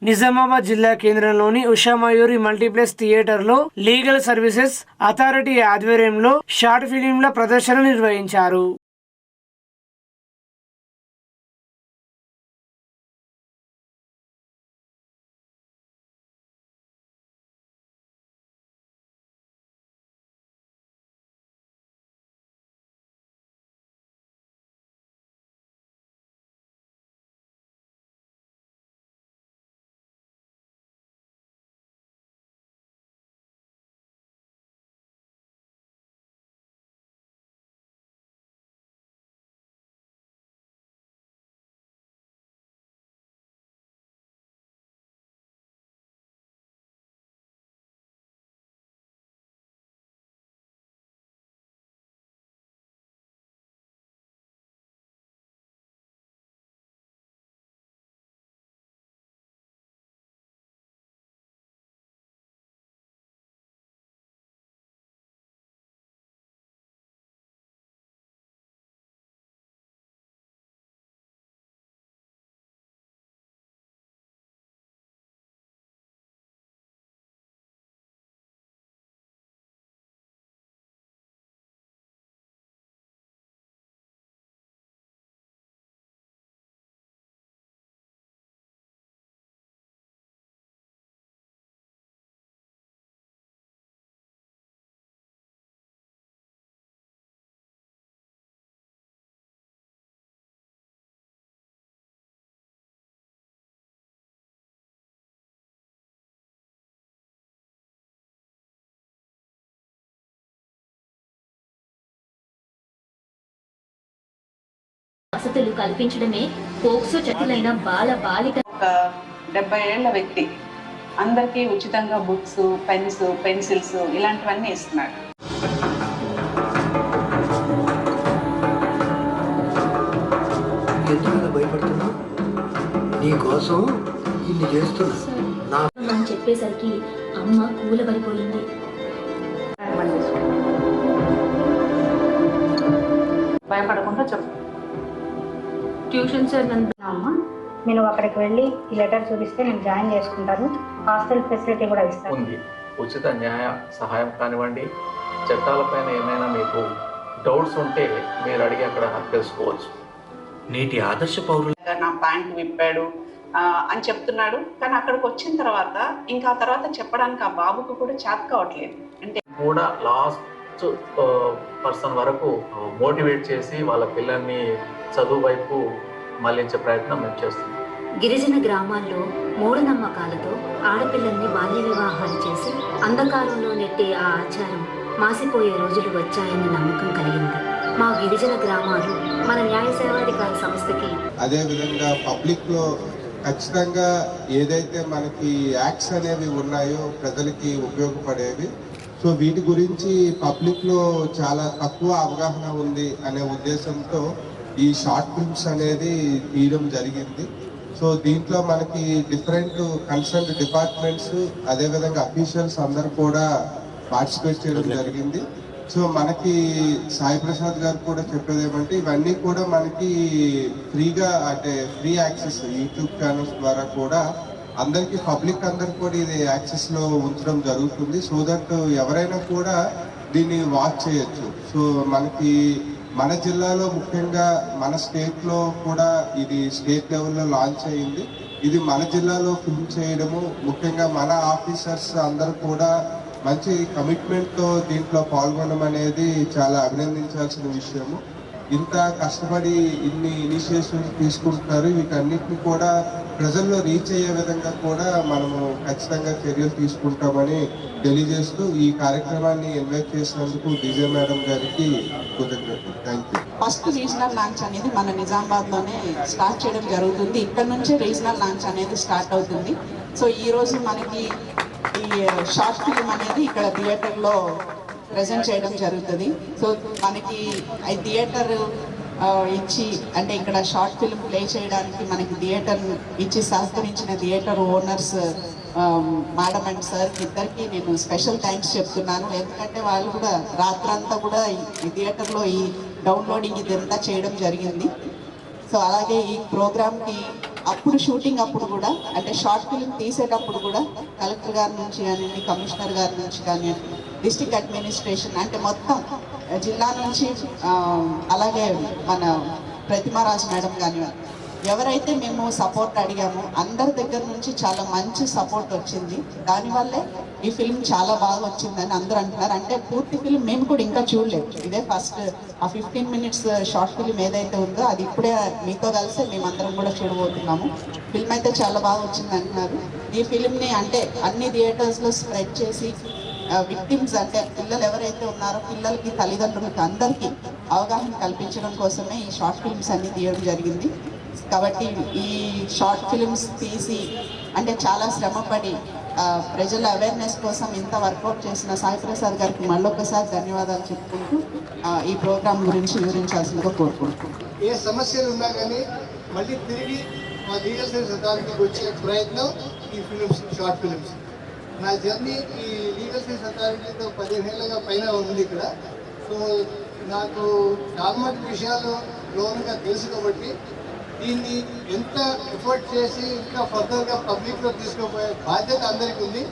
నిజామాబాద్ జిల్లా కేంద్రంలోని ఉషా మయూరి మల్టీప్లెక్స్ థియేటర్లో లీగల్ సర్వీసెస్ అథారిటీ ఆధ్వర్యంలో షార్ట్ ఫిలింల ప్రదర్శన నిర్వహించారు. వసతులు కల్పించడమే పోక్సో చట్టలైన బాలిక 70 ఏళ్ల వ్యక్తి అందరికీ ఉచితంగా బుక్స్, పెన్స్, పెన్సిల్స్ ఇలాంటివన్నీ ఇస్తున్నాడు. ఎందుకు భయపడుతున్నావు? నీ కోసం ఇన్ని చేస్తున్నా అని చెప్పేసరికి అమ్మ కూలబడిపోయింది. భయపడకుండా చెప్పు. ట్యూషన్ సార్ అమ్మ నేను అక్కడికి వెళ్ళి ఈ లెటర్ చూపిస్తే నేను జాయిన్ చేసుకుంటాను. హాస్టల్ ఫెసిలిటీ కూడా ఇస్తాను. ఉంది. ఉచిత న్యాయ సహాయం కానివ్వండి, చట్టాలపైన ఏమైనా మీకు డౌట్స్ ఉంటే మీరు అడిగి అక్కడ తెలుసుకోవచ్చు. నేటి ఆదర్శ పౌరులు నా ప్యాంట్ విప్పాడు అని చెప్తున్నాడు, కానీ అక్కడికి వచ్చిన తర్వాత ఇంకా తర్వాత చెప్పడానికి ఆ బాబుకు కూడా చేత కావట్లేదు. అంటే కూడా లాస్ట్ పర్సన్ వరకు మోటివేట్ చేసి వాళ్ళ పిల్లల్ని చదువు వైపు మళ్లించే ప్రయత్నం మేము చేస్తున్నాం. గిరిజన గ్రామాల్లో మూఢనమ్మకాలతో ఆడపిల్లల్ని బాల్య వివాహాలు చేసి అంధకారంలో నెట్టే ఆ ఆచారం మాసిపోయే రోజులు వచ్చాయన్న నమ్మకం కలిగింది. మా గిరిజన గ్రామాలు మన న్యాయ సేవాధికార సంస్థకి అదేవిధంగా పబ్లిక్లో ఖచ్చితంగా ఏదైతే మనకి యాక్ట్స్ అనేవి ఉన్నాయో ప్రజలకి ఉపయోగపడేవి, సో వీటి గురించి పబ్లిక్లో చాలా తక్కువ అవగాహన ఉంది అనే ఉద్దేశంతో ఈ షార్ట్ ఫిల్మ్స్ అనేది తీయడం జరిగింది. సో దీంట్లో మనకి డిఫరెంట్ కన్సర్న్ డిపార్ట్మెంట్స్ అదేవిధంగా అఫీషియల్స్ అందరూ కూడా పార్టిసిపేట్ చేయడం జరిగింది. సో మనకి సాయి ప్రసాద్ గారు కూడా చెప్పేది ఏమంటే ఇవన్నీ కూడా మనకి ఫ్రీగా, అంటే ఫ్రీ యాక్సెస్ యూట్యూబ్ ఛానల్స్ ద్వారా కూడా అందరికీ, పబ్లిక్ అందరికి కూడా ఇది యాక్సెస్లో ఉంచడం జరుగుతుంది. సో దట్ ఎవరైనా కూడా దీన్ని వాచ్ చేయొచ్చు. సో మనకి మన జిల్లాలో ముఖ్యంగా మన స్టేట్లో కూడా ఇది స్టేట్ లెవెల్లో లాంచ్ అయింది. ఇది మన జిల్లాలో ఫిల్మ్ చేయడము, ముఖ్యంగా మన ఆఫీసర్స్ అందరూ కూడా మంచి కమిట్మెంట్తో దీంట్లో పాల్గొనడం అనేది చాలా అభినందించాల్సిన విషయము. ఇంత కష్టపడి ఇన్ని ఇనిషియేటివ్స్ తీసుకుంటున్నారు. వీటన్నిటిని కూడా ప్రజల్లో రీచ్ అయ్యే విధంగా కూడా మనము ఖచ్చితంగా చర్యలు తీసుకుంటామని తెలియజేస్తూ ఈ కార్యక్రమాన్ని ఇన్వైట్ చేసినందుకు విజయ మేడం గారికి కృతజ్ఞతలు. Thank you. First regional launch అనేది మన నిజామాబాద్లోనే స్టార్ట్ చేయడం జరుగుతుంది. ఇక్కడ నుంచే రీజనల్ లాంచ్ అనేది స్టార్ట్ అవుతుంది. సో ఈరోజు మనకి ఈ షార్ట్ ఫిల్మ్ అనేది ఇక్కడ థియేటర్లో ప్రజెంట్ చేయడం జరుగుతుంది. సో మనకి ఈ థియేటర్ ఇచ్చి, అంటే ఇక్కడ షార్ట్ ఫిల్మ్ ప్లే చేయడానికి మనకి థియేటర్ ఇచ్చి సహకరించిన theatre owners madam and sir ఇద్దరికి నేను స్పెషల్ థ్యాంక్స్ చెప్తున్నాను. ఎందుకంటే వాళ్ళు కూడా రాత్రంతా కూడా ఈ థియేటర్లో ఈ డౌన్లోడింగ్ ఇదంతా చేయడం జరిగింది. సో అలాగే ఈ ప్రోగ్రామ్కి అప్పుడు షూటింగ్ అప్పుడు కూడా అంటే షార్ట్ ఫిల్మ్ తీసేటప్పుడు కూడా కలెక్టర్ గారి నుంచి కానివ్వండి, కమిషనర్ గారి నుంచి కానివ్వండి, డిస్ట్రిక్ట్ అడ్మినిస్ట్రేషన్ అంటే మొత్తం జిల్లా నుంచి అలాగే మన ప్రతిమారాజు మేడం కానివ్వండి, ఎవరైతే మేము సపోర్ట్ అడిగామో అందరి దగ్గర నుంచి చాలా మంచి సపోర్ట్ వచ్చింది. దానివల్లే ఈ ఫిల్మ్ చాలా బాగా వచ్చిందని అందరూ అంటున్నారు. అంటే పూర్తి ఫిల్మ్ మేము కూడా ఇంకా చూడలేదు, ఇదే ఫస్ట్. ఆ 15 minutes షార్ట్ ఫిల్మ్ ఏదైతే ఉందో అది ఇప్పుడే మీతో కలిసి మేమందరం కూడా చూడబోతున్నాము. ఫిల్మ్ అయితే చాలా బాగా వచ్చింది అంటున్నారు. ఈ ఫిల్మ్ని అంటే అన్ని థియేటర్స్లో స్ప్రెడ్ చేసి విక్టిమ్స్ అంటే పిల్లలు ఎవరైతే ఉన్నారో పిల్లలకి, తల్లిదండ్రులకి అందరికీ అవగాహన కల్పించడం కోసమే ఈ షార్ట్ ఫిల్మ్స్ అన్ని తీయడం జరిగింది. కాబట్టి ఈ షార్ట్ ఫిల్మ్స్ తీసి అంటే చాలా శ్రమపడి ప్రజల అవేర్నెస్ కోసం ఇంత వర్కౌట్ చేసిన సాయి ప్రసాద్ గారికి మళ్ళొకసారి ధన్యవాదాలు చెప్పుకుంటూ ఈ ప్రోగ్రామ్ గురించి వివరించాల్సిందిగా కోరుకుంటున్నాను. ఏ సమస్యలు ఉన్నా కానీ మళ్ళీ తిరిగి మా లీగల్ సర్వీస్ అథారిటీకి వచ్చే ప్రయత్నం ఈ ఫిలిమ్స్, షార్ట్ ఫిలిమ్స్. నా జర్నీ ఈ లీగల్ సర్వీస్ అథారిటీతో 15 ఏళ్ళగా పైన ఉంది ఇక్కడ. సో నాకు చాలా విషయాలు లోనుగా తెలుసు కాబట్టి దీన్ని ఎంత ఎఫర్ట్ చేసి ఇంకా ఫర్దర్గా పబ్లిక్లో తీసుకుపోయే బాధ్యత అందరికీ ఉంది.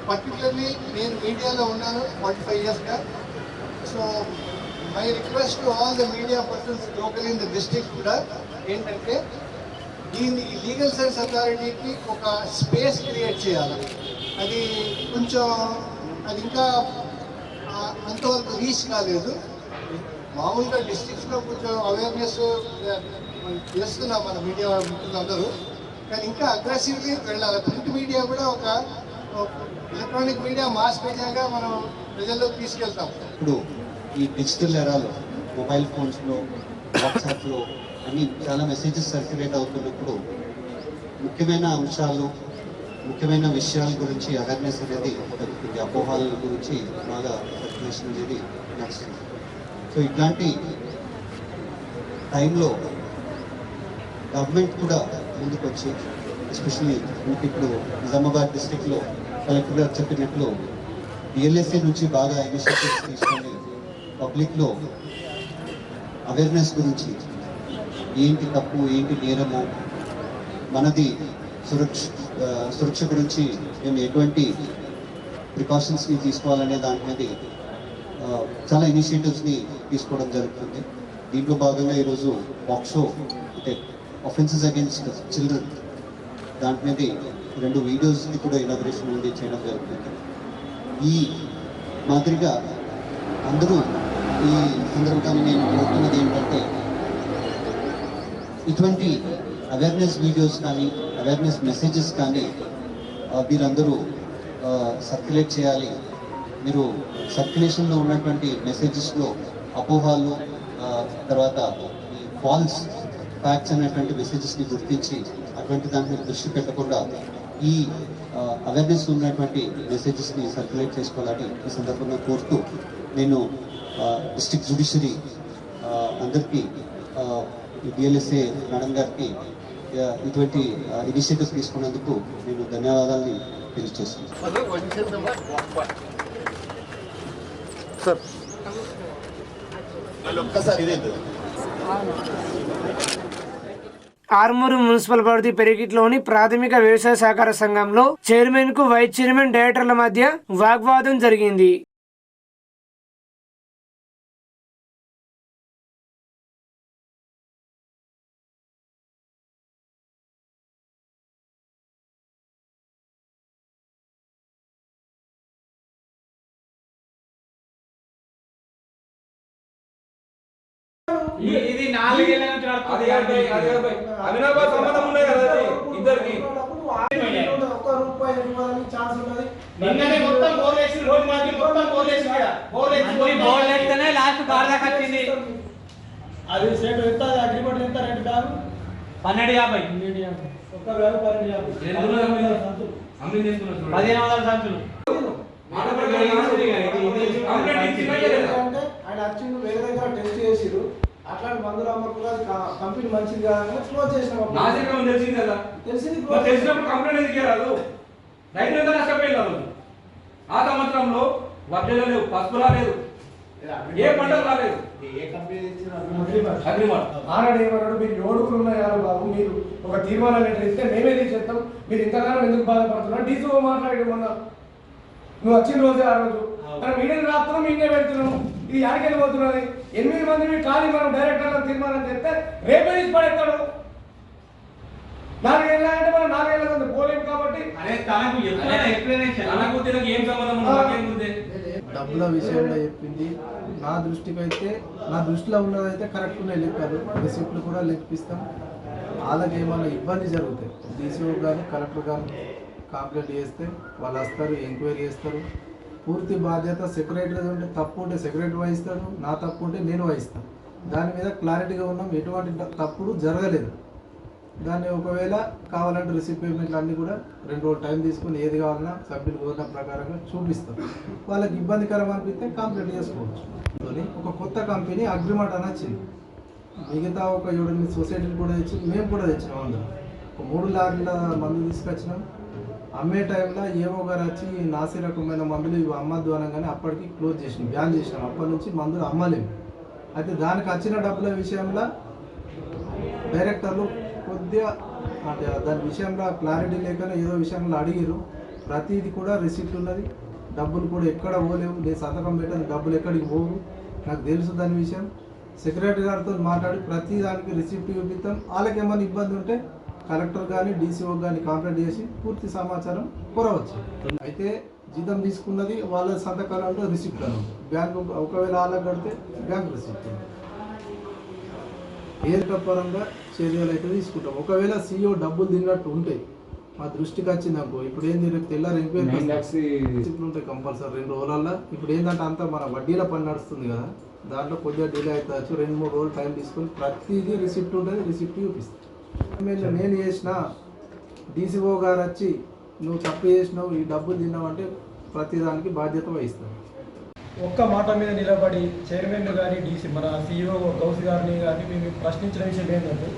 పర్టికులర్లీ నేను మీడియాలో ఉన్నాను 45 yearsగా. So my request to all the media persons local in the district కూడా ఏంటంటే దీన్ని లీగల్ సర్వీస్ అథారిటీకి ఒక స్పేస్ క్రియేట్ చేయాలి. అది కొంచెం అది ఇంకా అంతవరకు రీచ్ కాలేదు. మామూలుగా డిస్ట్రిక్ట్స్లో కొంచెం అవేర్నెస్ చేస్తున్నాం మన మీడియా మిత్రులందరూ, కానీ ఇంకా అగ్రెసివ్గా వెళ్ళాలి. ప్రింట్ మీడియా కూడా ఒక ఎలక్ట్రానిక్ మీడియా, మాస్ మీడియాగా మనం ప్రజల్లోకి తీసుకెళ్తాం. ఇప్పుడు ఈ డిజిటల్ ఎరాలో మొబైల్ ఫోన్స్లో, వాట్సాప్లో అన్ని చాలా మెసేజెస్ సర్క్యులేట్ అవుతున్నప్పుడు ముఖ్యమైన అంశాలు, ముఖ్యమైన విషయాల గురించి అవేర్నెస్ అనేది జరుగుతుంది. అపోహాల గురించి బాగా సర్క్యులేషన్ అనేది నడుస్తుంది. సో ఇట్లాంటి టైంలో గవర్నమెంట్ కూడా ముందుకు వచ్చి, ఎస్పెషల్లీ మనకి ఇప్పుడు నిజామాబాద్ డిస్ట్రిక్ట్లో కలెక్టర్ గారు చెప్పినట్లు బిఎల్ఎస్ఏ నుంచి బాగా ఇనిషియేటివ్స్ తీసుకొని పబ్లిక్లో అవేర్నెస్ గురించి ఏంటి తప్పు, ఏంటి నేరము, మనది సురక్ష గురించి మేము ఎటువంటి ప్రికాషన్స్ని తీసుకోవాలనే దాని మీద చాలా ఇనిషియేటివ్స్ని తీసుకోవడం జరుగుతుంది. దీంట్లో భాగంగా ఈరోజు పాక్సో అంటే అఫెన్సెస్ అగేన్స్ట్ చిల్డ్రన్ దాని మీద 2 వీడియోస్ని కూడా ఇనాగ్రేషన్ అనేది చేయడం జరుగుతుంది. ఈ మాదిరిగా అందరూ ఈ సందర్భంగా నేను కోరుతున్నది ఏంటంటే ఇటువంటి అవేర్నెస్ వీడియోస్ కానీ, అవేర్నెస్ మెసేజెస్ కానీ మీరందరూ సర్క్యులేట్ చేయాలి. మీరు సర్క్యులేషన్లో ఉన్నటువంటి మెసేజెస్లో అపోహాలు, తర్వాత ఈ ఫాల్స్ ఫ్యాక్ట్స్ అనేటువంటి మెసేజెస్ని గుర్తించి అటువంటి దాని మీద దృష్టి పెట్టకుండా ఈ అవేర్నెస్ ఉన్నటువంటి మెసేజెస్ని సర్క్యులేట్ చేసుకోవాలని ఈ సందర్భంగా కోరుతూ నేను డిస్ట్రిక్ట్ జ్యుడిషియరీ అందరికీ, డిఎల్ఎస్ఏ మేడం గారికి ఇటువంటి ఇనిషియేటివ్స్ తీసుకున్నందుకు నేను ధన్యవాదాలని తెలియజేస్తున్నాను. ఆర్మూరు మున్సిపల్ పరిధి పెరిగిట్లోని ప్రాథమిక వ్యవసాయ సహకార సంఘంలో చైర్మన్ కు వైస్ చైర్మన్ డైరెక్టర్ల మధ్య వాగ్వాదం జరిగింది. ఇది 4 ఏళ్ల నుంచి అవినాభావ సంబంధం ఉన్నాయి కదా ఇద్దరికి. ఒక్క రూపాయి ఇవ్వాలని ఛాన్స్ ఉన్నది. నిన్ననే మొత్తం బోర్లేసి రోజు మాకి మొత్తం బోర్లేసి బోర్లేస్తేనే లాస్ట్ కార్ దాకా వచ్చింది. అది సేట్ ఎంత అగ్రిమెంట్ ఎంత రేట్ కాదు 1250 ఒక్క వేల 1250 1500 సంచులు ఆయన వచ్చిండు. వేరే దగ్గర టెస్ట్ చేసిరు, అట్లాంటి మందులు అమ్మకుండా కంపెనీ మంచిది కాదని క్లోజ్ చేసినాం. తెలిసింది కదా, తెలిసినప్పుడు కంప్లైంట్ ఎందుకు రాదు? రైతు ఎంత నష్టపోయారు. ఆ సంవత్సరంలో వడ్డీలో లేవు, పసుపు రాలేదు, ఏ పంటలు రాలేదు. ఆనాడు ఏమన్నాడు, మీరు ఏడుగురు ఉన్నాయారు బాబు, మీరు ఒక తీర్మానం లెటర్ ఇస్తే మేమే తీసేస్తాం, మీరు ఇంతకాలం ఎందుకు బాధపడుతున్నారు? డీసీఓ మాట్లాడి మొన్న నువ్వు వచ్చిన రోజే ఆ రోజు మనం మీడియా రాస్తున్నాం, మీనే పెడుతున్నాము, ఇది యాడికి వెళ్ళిపోతున్నది. 8 మంది మీరు ఖాళీ మనం డైరెక్టర్లను తీర్మానం చేస్తే రేపే తీసి పడేస్తాడు. 4 ఏళ్ళ అంటే మనం 4 ఏళ్ళ పోలేము కాబట్టి డబ్బుల విషయంలో చెప్పింది నా దృష్టిలో ఉన్నదైతే కరెక్ట్ ఉన్నాయి లెక్కలు, రిసిప్ట్లు కూడా లెక్కిస్తాం. వాళ్ళకి ఏమైనా ఇబ్బంది జరుగుతాయి, డీసీఓ కానీ కలెక్టర్ కానీ కంప్లైంట్ చేస్తే వాళ్ళు వస్తారు, ఎంక్వైరీ చేస్తారు. పూర్తి బాధ్యత సెక్రటరీ ఉంటే, తప్పు ఉంటే సెక్రటరీ వహిస్తాడు, నా తప్పు ఉంటే నేను వహిస్తాను. దాని మీద క్లారిటీగా ఉన్నాం, ఎటువంటి తప్పుడు జరగలేదు. దాన్ని ఒకవేళ కావాలంటే రిసిప్ట్ పేమెంట్లు అన్నీ కూడా 2 రోజులు టైం తీసుకుని ఏది కావాలన్నా సభ్యులు కోరిన ప్రకారంగా చూపిస్తాం. వాళ్ళకి ఇబ్బందికరం అనిపిస్తే కంప్లైంట్ చేసుకోవచ్చు. ఒక కొత్త కంపెనీ అగ్రిమెంట్ అని వచ్చింది, మిగతా ఒక 7-8 సొసైటీలు కూడా తెచ్చి మేము కూడా తెచ్చినాం. అందులో ఒక 3 లారీల మందు తీసుకొచ్చినాం. అమ్మే టైంలో ఏవో గారు వచ్చి నాసి రకమైన మందులు ఇవి అమ్మద్దు అనగానే అప్పటికి క్లోజ్ చేసినాం, బ్యాన్ చేసినాం. అప్పటి నుంచి మందులు అమ్మలేము. అయితే దానికి వచ్చిన డబ్బుల విషయంలో డైరెక్టర్లు కొద్దిగా అంటే దాని విషయంలో క్లారిటీ లేకనే ఏదో విషయంలో అడిగారు. ప్రతిదీ కూడా రిసిప్ట్ ఉన్నది, డబ్బులు కూడా ఎక్కడ పోలేవు, నేను సంతకం పెట్టాను, డబ్బులు ఎక్కడికి పోవు, నాకు తెలుసు దాని విషయం. సెక్రటరీ గారితో మాట్లాడి ప్రతి దానికి రిసిప్ట్ చూపిస్తాం. వాళ్ళకి ఏమైనా ఇబ్బంది ఉంటే కలెక్టర్ కానీ డీసీఓ కానీ కంప్లైంట్ చేసి పూర్తి సమాచారం కోరవచ్చు. అయితే జీతం తీసుకున్నది వాళ్ళ సంతకాలు అంటే రిసిప్ట్ అని ఉంటుంది. బ్యాంకు ఒకవేళ వాళ్ళకి కడితే బ్యాంక్ రిసిప్ట్ ఏది పరంగా చర్యలు అయితే తీసుకుంటాం. ఒకవేళ సీఈఓ డబ్బులు తిన్నట్టు ఉంటే మా దృష్టికి వచ్చింది అనుకో, ఇప్పుడు ఏంది రేపు తెల్లారు ఎంక్వైరీ ఉంటాయి కంపల్సరీ 2 రోజులలో. ఇప్పుడు ఏంటంటే అంతా మన వడ్డీల పని నడుస్తుంది కదా, దాంట్లో కొద్దిగా డిలే అవుతుంది. 2-3 రోజులు టైం తీసుకొని ప్రతిదీ రిసిప్ట్ ఉంటుంది, రిసిప్ట్ చూపిస్తాను. నేను చేసిన డీసీఓ గారు వచ్చి నువ్వు తప్పు చేసినావు, ఈ డబ్బులు తిన్నావంటే ప్రతిదానికి బాధ్యత వహిస్తాను. ఒక్క మాట మీద నిలబడి చైర్మన్ కానీ డీసీ మన సీఈఓ గౌస్ గారిని కానీ మేము ప్రశ్నించిన విషయం ఏంటంటే,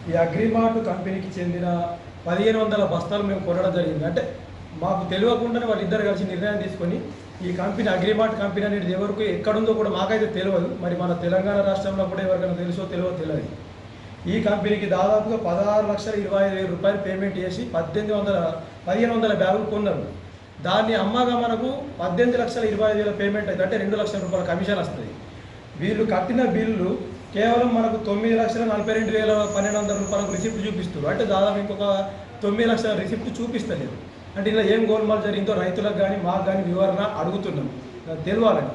ఈ అగ్రిమార్ట్ కంపెనీకి చెందిన 1500 బస్తాలు మేము కొనడం జరిగింది. అంటే మాకు తెలియకుండానే వాళ్ళిద్దరు కలిసి నిర్ణయం తీసుకొని ఈ కంపెనీ అగ్రిమార్ట్ కంపెనీ అనేది ఎవరికి ఎక్కడుందో కూడా మాకైతే తెలియదు. మరి మన తెలంగాణ రాష్ట్రంలో కూడా ఎవరికైనా తెలుసో తెలియదు. ఈ కంపెనీకి దాదాపుగా 16,25,000 రూపాయలు పేమెంట్ చేసి 1500 బ్యాగులు కొన్నారు. దాన్ని అమ్మగా మనకు 18,25,000 పేమెంట్ అయితే అంటే 2 లక్షల రూపాయల కమిషన్ వస్తుంది. వీళ్ళు కట్టిన బిల్లు కేవలం మనకు 9,42,1200 రూపాయలకు రిసిప్ట్ చూపిస్తారు. అంటే దాదాపు ఇంకొక 9 లక్షల రిసిప్ట్ చూపిస్తలేదు. అంటే ఇలా ఏం గోల్మాల్ జరిగిందో రైతులకు కానీ మాకు కానీ వివరణ అడుగుతున్నాం, తెలియాలని.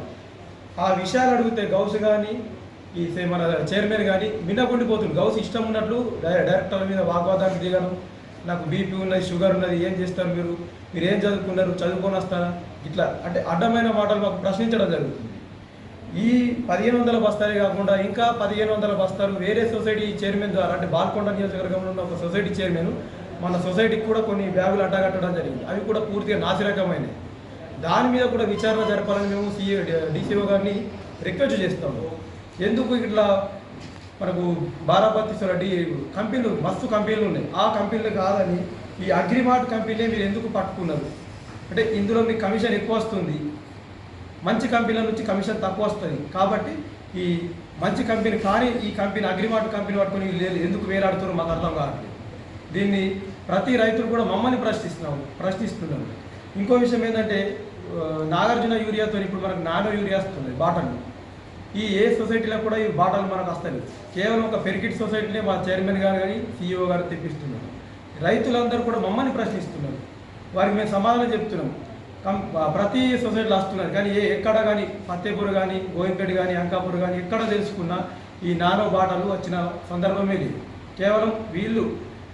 ఆ విషయాలు అడిగితే గౌస్ కానీ ఈ మన చైర్మన్ కానీ వినకుండిపోతుంది. గౌస్ ఇష్టం ఉన్నట్లు డైరెక్టర్ల మీద వాగ్వాదానికి దిగడం, నాకు బీపీ ఉన్నది, షుగర్ ఉన్నది, ఏం చేస్తారు మీరు ఏం చదువుకున్నారు, చదువుకొని వస్తారా, ఇట్లా అంటే అడ్డమైన మాటలు మాకు ప్రశ్నించడం జరుగుతుంది. ఈ 1500 బస్తాలే కాకుండా ఇంకా 1500 బస్తాలు వేరే సొసైటీ చైర్మన్ ద్వారా, అంటే బాల్కొండ నియోజకవర్గంలో ఉన్న ఒక సొసైటీ చైర్మన్ మన సొసైటీకి కూడా కొన్ని బ్యాగులు అడ్డగట్టడం జరిగింది. అవి కూడా పూర్తిగా నాసిరకమైనవి. దాని మీద కూడా విచారణ జరపాలని మేము డీసీఓ గారిని రిక్వెస్ట్ చేస్తాము. ఎందుకు ఇట్లా మనకు బారాపతి కంపెనీలు మస్తు కంపెనీలు ఉన్నాయి, ఆ కంపెనీలు కాదని ఈ అగ్రిమార్ట్ కంపెనీ మీరు ఎందుకు పట్టుకున్నారు? అంటే ఇందులో మీకు కమిషన్ ఎక్కువ వస్తుంది, మంచి కంపెనీల నుంచి కమిషన్ తక్కువ వస్తుంది. కాబట్టి ఈ మంచి కంపెనీ కానీ ఈ కంపెనీ అగ్రిమార్ట్ కంపెనీ పట్టుకుని ఎందుకు వేలాడుతున్నారు మాకు అర్థం కావట్లేదు. దీన్ని ప్రతి రైతులు కూడా మమ్మల్ని ప్రశ్నిస్తున్నారు. ఇంకో విషయం ఏంటంటే, నాగార్జున యూరియాతో ఇప్పుడు మనకు నానో యూరియా వస్తుంది బాటలు. ఈ ఏ సొసైటీలో కూడా ఈ బాటలు మనకు వస్తాయి. కేవలం ఒక పెరికిట్ సొసైటీనే మా చైర్మన్ గారు కానీ సీఈఓ గారు తెప్పిస్తున్నారు. రైతులందరూ కూడా మమ్మల్ని ప్రశ్నిస్తున్నారు. వారికి మేము సమాధానం చెప్తున్నాం. ప్రతి సొసైటీలో వస్తున్నారు కానీ ఎక్కడ కానీ ఫతేపూర్ కానీ గోవింపేట కానీ అంకాపూర్ కానీ ఎక్కడ తెలుసుకున్నా ఈ నానో బాటలు వచ్చిన సందర్భమే లేదు. కేవలం వీళ్ళు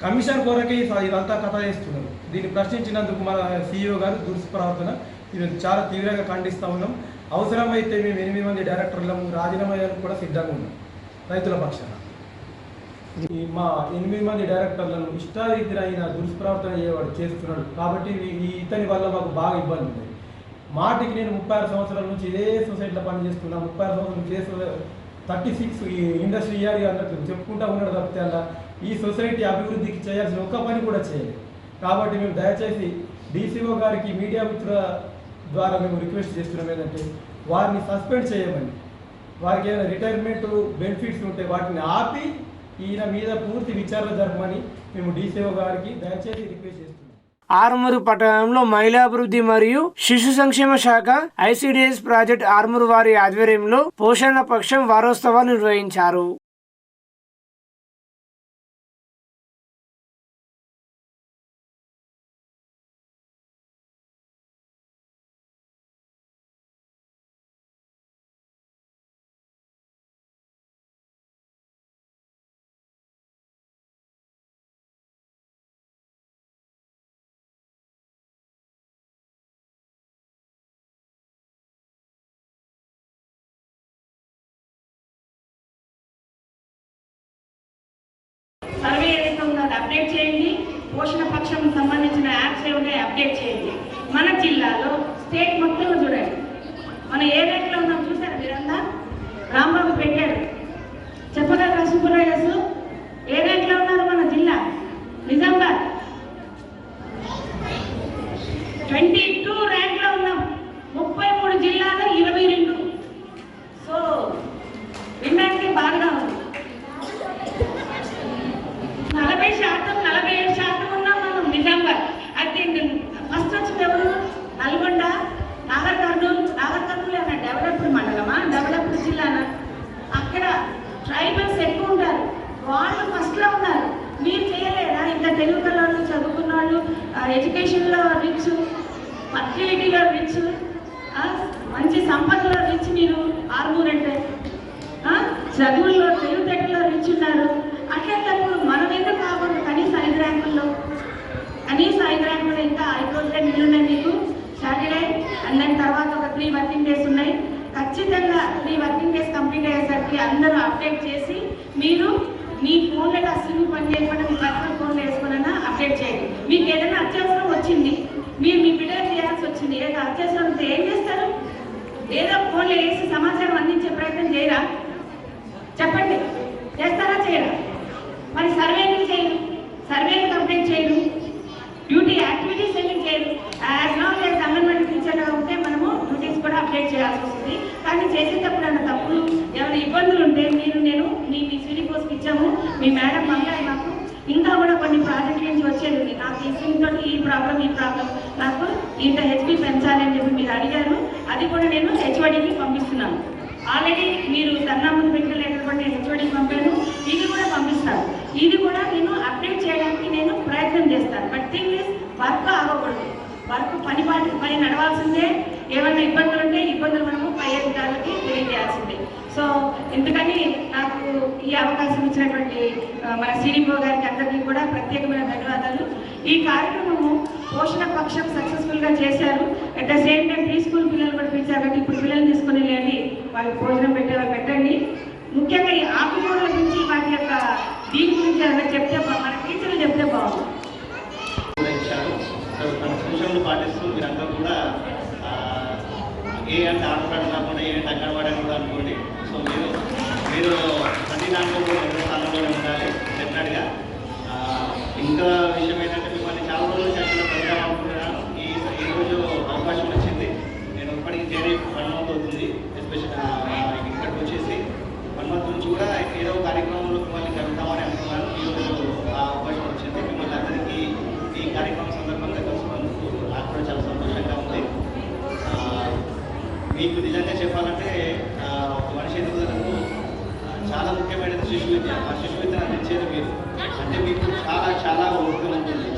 కమిషన్ కొరకే ఇదంతా కథ చేస్తున్నారు. దీన్ని ప్రశ్నించినందుకు మన సీఈఓ గారు దుష్ప్రవర్తన ఇది చాలా తీవ్రంగా ఖండిస్తూ ఉన్నాం. అవసరమైతే మేము 8 మంది డైరెక్టర్లను రాజీనామా చేయడానికి కూడా సిద్ధంగా ఉన్నాం రైతుల పక్షాన. మా 8 మంది డైరెక్టర్లను ఇష్టారీతిరైన దుష్ప్రవర్తన చేస్తున్నాడు. కాబట్టి ఇతని వల్ల మాకు బాగా ఇబ్బంది ఉంది. మాటికి నేను 36 సంవత్సరాల నుంచి ఇదే సొసైటీలో పనిచేస్తున్నా. 36 సంవత్సరాల నుంచి 36 ఈ ఇండస్ట్రీ ఇయర్ అన్నట్టు చెప్పుకుంటా ఉన్నాడు తప్పితే అలా ఈ సొసైటీ అభివృద్ధికి చేయాల్సిన ఒక్క పని కూడా చేయలేదు. కాబట్టి మేము దయచేసి డీసీఓ గారికి మీడియా మిత్రుల ద్వారా మేము రిక్వెస్ట్ చేస్తున్నాం ఏంటంటే వారిని సస్పెండ్ చేయమని. వారికి ఏమైనా రిటైర్మెంట్ బెనిఫిట్స్ ఉంటే వాటిని ఆపి ఈయన మీద పూర్తి విచారణ జరపమని మేము డీసీఓ గారికి దయచేసి రిక్వెస్ట్ చేస్తున్నాం. ఆర్మూరు పట్టణంలో మహిళాభివృద్ధి మరియు శిశు సంక్షేమ శాఖ ఐసిడిఎస్ ప్రాజెక్ట్ ఆర్మూరు వారి ఆధ్వర్యంలో పోషణ పక్షం వారోత్సవాలు నిర్వహించారు. సర్వే ఏదైతే ఉందో అది అప్డేట్ చేయండి. పోషణ పక్షం సంబంధించిన యాప్స్ ఏమైనా అప్డేట్ చేయండి. మన జిల్లాలో స్టేట్ మొత్తంలో చూడండి, మనం ఏ రేట్లో ఉన్నాం చూసారు మీరంతా. రాంబాబు పెట్టాడు, చెప్పగలరా సూపర్వైజర్స్ ఏ రేట్లో ఉన్నారు మన జిల్లా? నిజామాబాద్ 22 ర్యాంక్లో ఉన్నాం. 33 జిల్లాలో 22. సో వినడానికి బాగా ఉంది. 47% ఉన్నాం మనం నిజామాబాద్. అయితే ఫస్ట్ వచ్చింది ఎవరు? నల్గొండ, నాగర్ కర్నూలు అన్న డెవలప్డ్ మండలమా, డెవలప్డ్ జిల్లానా? అక్కడ ట్రైబల్స్ ఎక్కువ ఉంటారు, వాళ్ళు ఫస్ట్లో ఉన్నారు. మీరు చేయలేదా? ఇంకా తెలుగు వాళ్ళు, చదువుకున్న వాళ్ళు, ఎడ్యుకేషన్లో రిచ్, ఫర్టిలిటీలో రిచ్, మంచి సంపదలో రిచ్. మీరు ఆర్మూర్ అంటే చదువుల్లో తెలివితేటలో రిచ్ ఉన్నారు. అట్లాంటప్పుడు మనం ఎందుకు కాకూడదు? కనీసం 5 ర్యాంకుల్లో ఇంకా హైకోర్టులో నిల్లున్నాయి మీకు. సాటర్డే అండ్ దాని తర్వాత ఒక 3 వర్కింగ్ డేస్ ఉన్నాయి. ఖచ్చితంగా 3 వర్కింగ్ డేస్ కంప్లీట్ అయ్యేసరికి అందరూ అప్డేట్ చేసి మీరు మీ ఫోన్లో అసలు పని చేయకుండా మీ పర్సనల్ ఫోన్లో వేసుకున్నా అప్డేట్ చేయండి. మీకు ఏదైనా అత్యవసరం వచ్చింది, మీరు మీ బిడ్డలు చేయాల్సి వచ్చింది, ఏదో అత్యవసరం ఉంటే ఏం చేస్తారు? ఏదో ఫోన్లో వేసి సమాచారం అందించే ప్రయత్నం చేయరా? చెప్పండి, చేస్తారా చేయరా? మరి సర్వేలు చేయరు, సర్వేలు కంప్లీట్ చేయరు, డ్యూటీ యాక్టివిటీస్ ఏమీ చేయరు. యాజ్ లాంగ్ యాజ్ అంగన్వాడీ టీచర్గా ఉంటే మనము డ్యూటీస్ కూడా అప్డేట్ చేయాల్సి వస్తుంది. కానీ చేసేటప్పుడు అన్న తప్పులు ఏమైనా ఇబ్బందులు ఉంటే నేను మీ సిటీ పోస్ట్కి ఇచ్చాము, మీ మేడం పంపారు నాకు. ఇంకా కూడా కొన్ని ప్రాజెక్టుల నుంచి వచ్చేది ఉంది. నాకు ఈ స్కీమ్తో ఈ ప్రాబ్లం నాకు ఇంత హెచ్పి పెంచాలి అని చెప్పి మీరు అడిగారు. అది కూడా నేను హెచ్ఓడికి పంపిస్తున్నాను. ఆల్రెడీ మీరు ధర్నా ముందు పెట్టిన లెటర్ కూడా నేను హెచ్ఓడికి పంపాను. ఇది కూడా పంపిస్తాను. ఇది కూడా నేను అప్డేట్ చేయడానికి నేను ప్రయత్నం చేస్తాను. బట్ థింగ్ ఇస్ వర్క్ ఆగకూడదు. వర్క్ పని నడవాల్సిందే. ఏమైనా ఇబ్బందులు ఉంటే ఇబ్బందులు మనము పై అధికారులకి తెలియజేయాల్సిందే. సో ఎందుకని నాకు ఈ అవకాశం ఇచ్చినటువంటి మన సిడిపో గారికి అందరికీ కూడా ప్రత్యేకమైన ధన్యవాదాలు. ఈ కార్యక్రమము పోషణ పక్షం సక్సెస్ఫుల్గా చేశారు. At the same time pre school పిల్లలు కూడా పిలిచారు కాబట్టి ఇప్పుడు పిల్లలు తీసుకుని వెళ్ళండి, వాళ్ళకి భోజనం పెట్టండి. ముఖ్యంగా ఈ ఆకుకూరల గురించి వాటి యొక్క దీని గురించి ఏమైనా చెప్తే మన టీచర్లు చెప్తే బాగుంది. సూచనలు పాటిస్తూ మీరంతా కూడా ఏ అంటే ఆటపాటు కాకుండా ఏ అంటే అంగన్వాడీ కూడా అనుకోండి. సో మీరు ప్రతి దాంట్లో కూడా ఎవరి స్థానంలో ఉండాలి డెఫినెట్గా. ఇంకా విషయం ఏంటంటే మిమ్మల్ని చాలా రోజులు చర్చలో పెడదాం అనుకుంటున్నాను. ఈరోజు అవకాశం వచ్చింది. నేను ఇప్పటికీ చేరి 1 month అవుతుంది. ఎస్పెషల్ ఇక్కడికి వచ్చేసి 1 month నుంచి కూడా ఏదో కార్యక్రమంలో మిమ్మల్ని కలుగుతామని అనుకున్నాను. ఈరోజు ఆ అవకాశం వచ్చింది. మిమ్మల్ని అందరికీ ఈ కార్యక్రమం సందర్భంగా కలుసుకున్నందుకు నాకు కూడా చాలా సంతోషంగా ఉంది. మీకు నిజంగా చెప్పాలంటే ఒక మనిషి ఎదుగుదలకు చాలా ముఖ్యమైనది శిశు విద్య. ఆ శిశు విద్యను అందించేది మీరు. అంటే మీకు చాలా ఓపిక ఉంటుంది.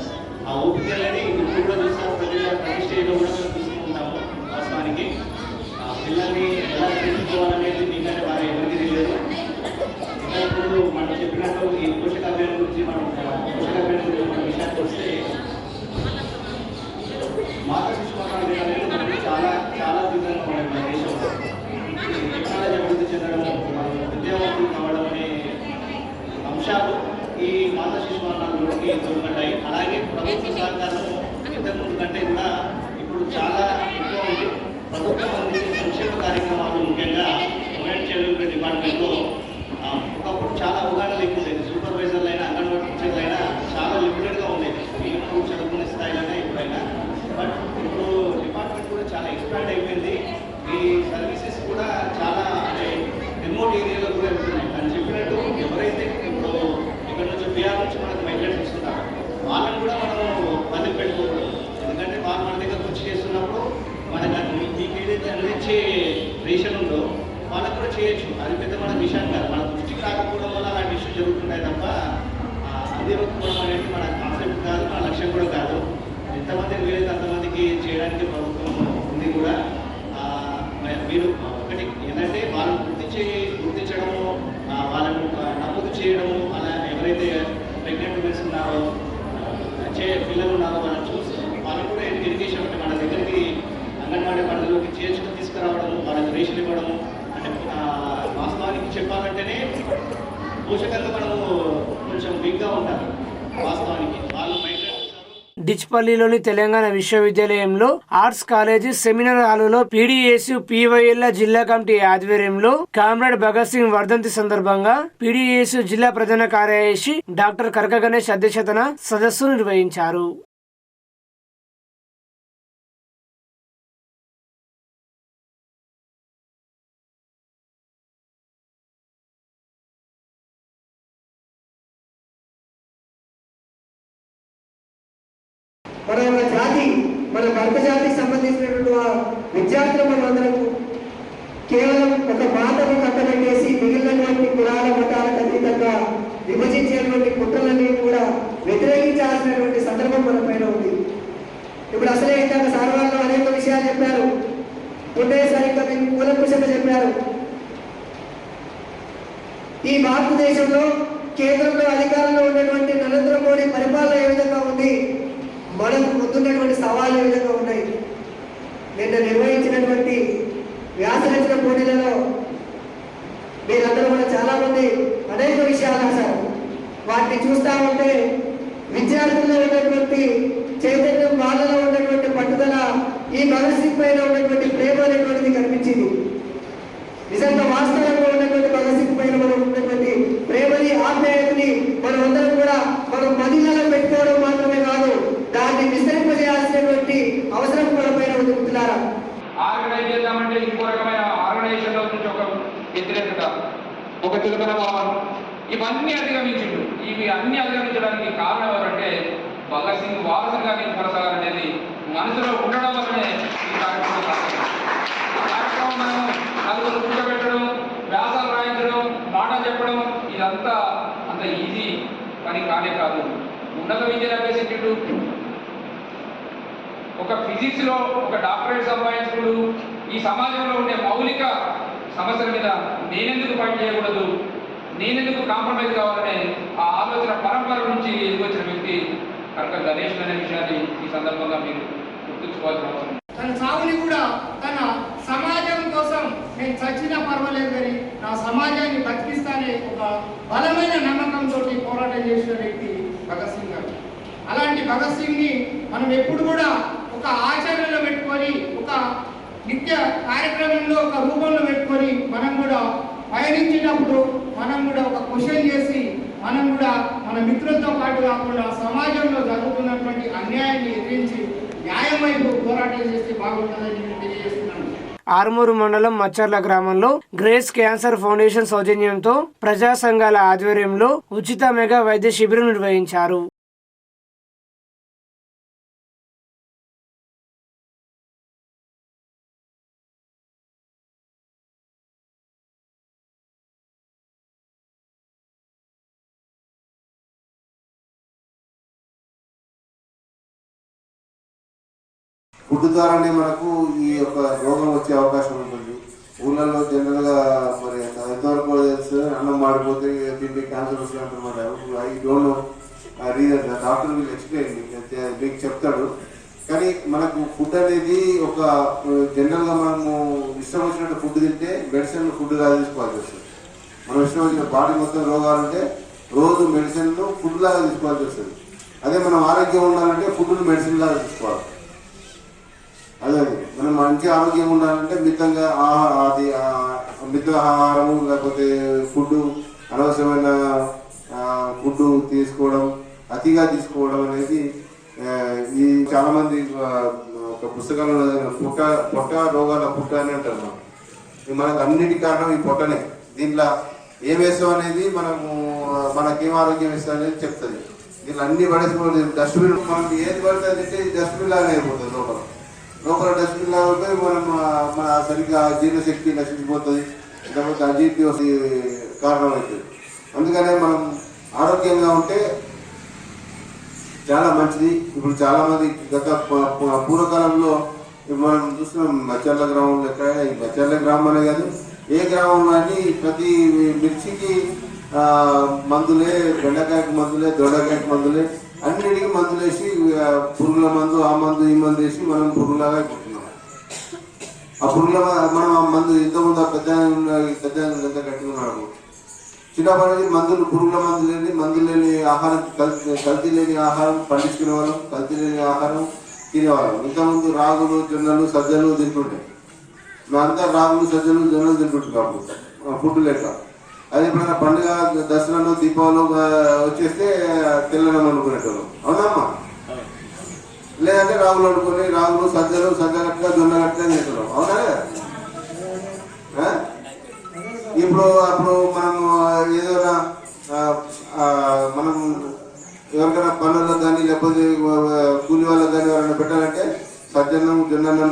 ఆ ఓపిక అనేది ఇప్పుడు కూడా చూస్తాము. ప్రతి స్టేజ్లో కూడా మేము చూస్తూ ఉంటాము. వాస్తవానికి పిల్లల్ని ఎలా తీసుకోవాలనేది మీకంటే బాగా ఎవరికి తెలియదు. ఇంకా ఇప్పుడు మనం చెప్పినట్టు ఈ పోషకాహారం గురించి మనం విషయానికి వస్తే మాతా శిశు మరణాలు అనేది మనకి చాలా భిన్నంగా ఉన్నాయి మన దేశంలో. టెక్నాలజీ అభివృద్ధి చెందడం, విద్యావంతులు కావడం అనే అంశాలు ఈ మాతా శిశు మరణాలలోకి తోడ్పడ్డాయి. అలాగే ప్రభుత్వ సహకారం ఇంతకుముందు కంటే కూడా ఇప్పుడు చాలా ఎక్కువ ఉంది. ప్రభుత్వం అందించే సంక్షేమ కార్యక్రమాలు ముఖ్యంగా ఉమెన్ చైల్డ్ డిపార్ట్మెంట్లో ఒకప్పుడు చాలా అవగాహన లేకుండేది. సూపర్వైజర్లు అయినా అంగన్వాడీ టీచర్లు అయినా చాలా లిమిటెడ్గా ఉండేది. మీరు చదువుకునే స్థాయిలోనే ఎప్పుడైనా. బట్ ఇప్పుడు డిపార్ట్మెంట్ కూడా చాలా ఎక్స్పాండ్ అయిపోయింది. ఈ సర్వీసెస్ కూడా చాలా అంటే విషయం కాదు, మన దృష్టికి రాకపోవడం వల్ల అలాంటి ఇష్యూ జరుగుతున్నాయి తప్ప అందివ్వకపోవడం అనేది మన కాన్సెప్ట్ కాదు, మన లక్ష్యం కూడా కాదు. ఎంతమందికి వీలైతే అంతమందికి చేయడానికి ప్రభుత్వం ఉంది కూడా. మీరు ఒకటి ఏంటంటే వాళ్ళని గుర్తించడము, వాళ్ళను నమోదు చేయడము, అలా ఎవరైతే ప్రెగ్నెంట్ ఉమెన్స్ ఉన్నారో పిల్లలు ఉన్నారో వాళ్ళని చూసి వాళ్ళని కూడా ఎడ్యుకేషన్ అంటే మన దగ్గరికి అంగన్వాడీ పరిధిలోకి చేర్చుకుని తీసుకురావడము, వాళ్ళకి రేషన్ ఇవ్వడము. అంటే వాస్తవానికి చెప్పాలంటేనే పోషకాలు మనము కొంచెం వీక్గా ఉంటారు వాస్తవానికి. వాళ్ళు బయట డిచ్పల్లిలోని తెలంగాణ విశ్వవిద్యాలయంలో ఆర్ట్స్ కాలేజీ సెమినార్ హాలులో పీడీఎస్యు పీవైఎల్ జిల్లా కమిటీ ఆధ్వర్యంలో కామ్రేడ్ భగత్ సింగ్ వర్ధంతి సందర్భంగా పీడీఎస్యు జిల్లా ప్రధాన కార్యదర్శి డాక్టర్ కరక గణేష్ అధ్యక్షతన సదస్సు నిర్వహించారు. మన జాతి, మన భరత జాతికి సంబంధించినటువంటి విద్యార్థులు మనందరం కేవలం ఒక మాటను కట్టబెట్టేసి మిగిలినటువంటి కులాల మతాలకు అతీతంగా విభజించేటువంటి కుట్రలన్నీ కూడా వ్యతిరేకించాల్సినటువంటి సందర్భం మన పైన ఉంది. ఇప్పుడు అసలే ఇందాక సార్ వాళ్ళు అనేక విషయాలు చెప్పారు, ఉండేసరిగ్గా మీకు కూలంకుషంగా చెప్పారు. ఈ భారతదేశంలో కేంద్రంలో అధికారంలో ఉన్నటువంటి నరేంద్ర మోడీ పరిపాలన ఏ విధంగా ఉంది, మనకు ముందున్నటువంటి సవాళ్ళు ఏ విధంగా ఉన్నాయి. నిన్న నిర్వహించినటువంటి వ్యాసరచన పోటీలలో మీరందరూ కూడా చాలా మంది అనేక విషయాలు రాశారు. వాటిని చూస్తూ ఉంటే విద్యార్థుల్లో ఉన్నటువంటి చైతన్యం, వాళ్ళలో ఉన్నటువంటి పట్టుదల, ఈ భగత్ సింగ్ పైన ఉన్నటువంటి ప్రేమ అనేటువంటిది కనిపించింది. నిజంగా వాస్తవంగా ఉన్నటువంటి భగత్ సింగ్ పైన మనం ఉన్నటువంటి ప్రేమని, ఆప్యాయతని మనం అందరం కూడా మనం మదిలలో పెట్టుకోవడం మాత్రమే కాదు, దాన్ని విస్తరింపజేయాల్సినటువంటి అవసరం మన పైన ఉంది. మిత్రులారా, ఆర్గనైజ్ చేద్దామంటే ఇంకో రకమైన ఆర్గనైజేషన్లో నుంచి ఒక వ్యతిరేకత, ఒక చులకన భావం, ఇవన్నీ అధిగమించిండు. ఇవి అన్ని అధిగమించడానికి కారణం ఎవరంటే భగత్ సింగ్ వారసులుగా నేను కొనసాగాలనేది మనసులో ఉండడం వల్లనే ఈ కార్యక్రమం కార్యక్రమం మనం నలుగురు కూర్చోబెట్టడం, వ్యాసాలు రాయించడం, మాటలు చెప్పడం ఇదంతా అంత ఈజీ పని కానే కాదు. ఉన్నత విద్యను అభ్యసించుడు, ఒక ఫిజిక్స్లో ఒక డాక్టరేట్ సంపాదించుడు, ఈ సమాజంలో ఉండే మౌలిక సమస్యల మీద నేనెందుకు ఫైట్ చేయకూడదు, నేనెందుకు కాంప్రమైజ్ కావాలనే ఆ ఆలోచన పరంపర నుంచి ఎదుగొచ్చిన వ్యక్తి కరక గణేష్ అనే విషయాన్ని ఈ సందర్భంగా మీరు గుర్తుంచుకోవాల్సిన అవసరం. తన సాగుని కూడా తన సమాజం కోసం నేను చచ్చినా పర్వాలేదు కానీ నా సమాజాన్ని బతికిస్తానే ఒక బలమైన నమ్మకంతో పోరాటం చేసిన వ్యక్తి భగత్ సింగ్ గారు. అలాంటి భగత్ సింగ్ని మనం ఎప్పుడు కూడా ఒక ఆచరణలో పెట్టుకొని, ఒక నిత్య కార్యక్రమంలో ఒక రూపంలో పెట్టుకొని మనం కూడా పయనించేటప్పుడు మనం కూడా ఒక క్వశ్చన్ చేసి మనం కూడా మన మిత్రులతో పాటు కాకుండా సమాజంలో జరుగుతున్నటువంటి అన్యాయాన్ని ఎదిరించి న్యాయం వైపు పోరాటం చేస్తే బాగుంటుందని నేను తెలియజేస్తున్నాను. ఆర్మూరు మండలం మచ్చర్ల గ్రామంలో గ్రేస్ క్యాన్సర్ ఫౌండేషన్ సౌజన్యంతో ప్రజా సంఘాల ఆధ్వర్యంలో ఉచిత మెగా వైద్య శిబిరం నిర్వహించారు. ఫుడ్ ద్వారానే మనకు ఈ యొక్క రోగం వచ్చే అవకాశం ఉంటుంది. ఊళ్ళల్లో జనరల్గా మరి ఎంతవరకు తెలుస్తుంది, అన్నం మాడిపోతే తింటే క్యాన్సర్ వస్తుంది అంటున్నారు. I don't know reason, doctor వీళ్ళు ఎక్స్ప్లెయిన్ మీకు చెప్తాడు. కానీ మనకు ఫుడ్ అనేది ఒక జనరల్గా మనము ఇష్టం వచ్చినట్టు ఫుడ్ తింటే మెడిసిన్ ఫుడ్ లాగా తీసుకోవాల్సి వస్తుంది. మనం ఇష్టం వచ్చిన బాడీ మొత్తం రోగాలంటే రోజు మెడిసిన్ను ఫుడ్ లాగా తీసుకోవాల్సి వస్తుంది. అదే మనం ఆరోగ్యం ఉండాలంటే ఫుడ్ను మెడిసిన్ లాగా తీసుకోవాలి. అదే మనం మంచి ఆరోగ్యం ఉండాలంటే మితంగా మిత ఆహారము, లేకపోతే ఫుడ్, అనవసరమైన ఫుడ్ తీసుకోవడం, అతిగా తీసుకోవడం అనేది ఈ చాలా మంది ఒక పుస్తకాలలో పొట్ట రోగాల పుట్ట అని అంటారు. మనకు అన్నిటి కారణం ఈ పొట్టనే. దీంట్లో ఏం వేస్తాం అనేది మనకేం ఆరోగ్యం ఇస్తాం అనేది చెప్తుంది. దీంట్లో అన్ని పడేసుకోవాలి. డస్ట్బిన్ మనం ఏది పడితే అంటే డస్ట్బిన్ లాగా అయిపోతుంది. లోపల డస్ట్బిన్ లాగా మనం మన సరిగ్గా జీర్ణశక్తి నశించిపోతుంది. లేకపోతే అజీర్తి కారణమవుతుంది. అందుకనే మనం ఆరోగ్యంగా ఉంటే చాలా మంచిది. ఇప్పుడు చాలా మంది గత పూర్వకాలంలో మనం చూస్తున్నాం మచ్చర్ల గ్రామంలో ఎక్కడ ఈ మచ్చర్ల గ్రామం అనే కాదు ఏ గ్రామంలో అని ప్రతి మిర్చికి మందులే, బెండకాయకి మందులే, దొండకాయకి మందులే, అన్నిటికీ మందులు వేసి పురుగుల మందు ఆ మందు ఈ మందు వేసి మనం పురుగులాగా కొట్టున్నాం. ఆ పురుగుల మనం ఆ మందు ఇంతకుముందు పెద్ద గట్టిగా ఉన్నాడు. చిన్నప్పటి మందులు పురుగుల మందు లేని ఆహారం, కల్తీ లేని ఆహారం పండించుకునే వాళ్ళం, కల్తీ లేని ఆహారం తినేవాళ్ళం. ఇంతకుముందు రాగులు, జొన్నలు, సజ్జలు తింటుంటే మేమంతా రాగులు, సజ్జలు, జొన్నలు తింటుంటాం ఫుడ్ లేక. అది ఎప్పుడైనా పండుగ దసరాలు, దీపావళి వచ్చేస్తే తెల్లనం అనుకునేటోళ్ళం. అవునమ్మా? లేదంటే రాగులు వండుకొని రాగులు, సజ్జలు, సజ్జలట్టుగా జొన్నలట్టుగా తింటున్నాం. అవునా? ఇప్పుడు అప్పుడు మనం ఏదైనా మనం ఎవరికైనా పనులకు కానీ లేకపోతే కూలి వాళ్ళకి కానీ ఎవరైనా పెట్టాలంటే సజ్జన్నం, జొన్నన్నం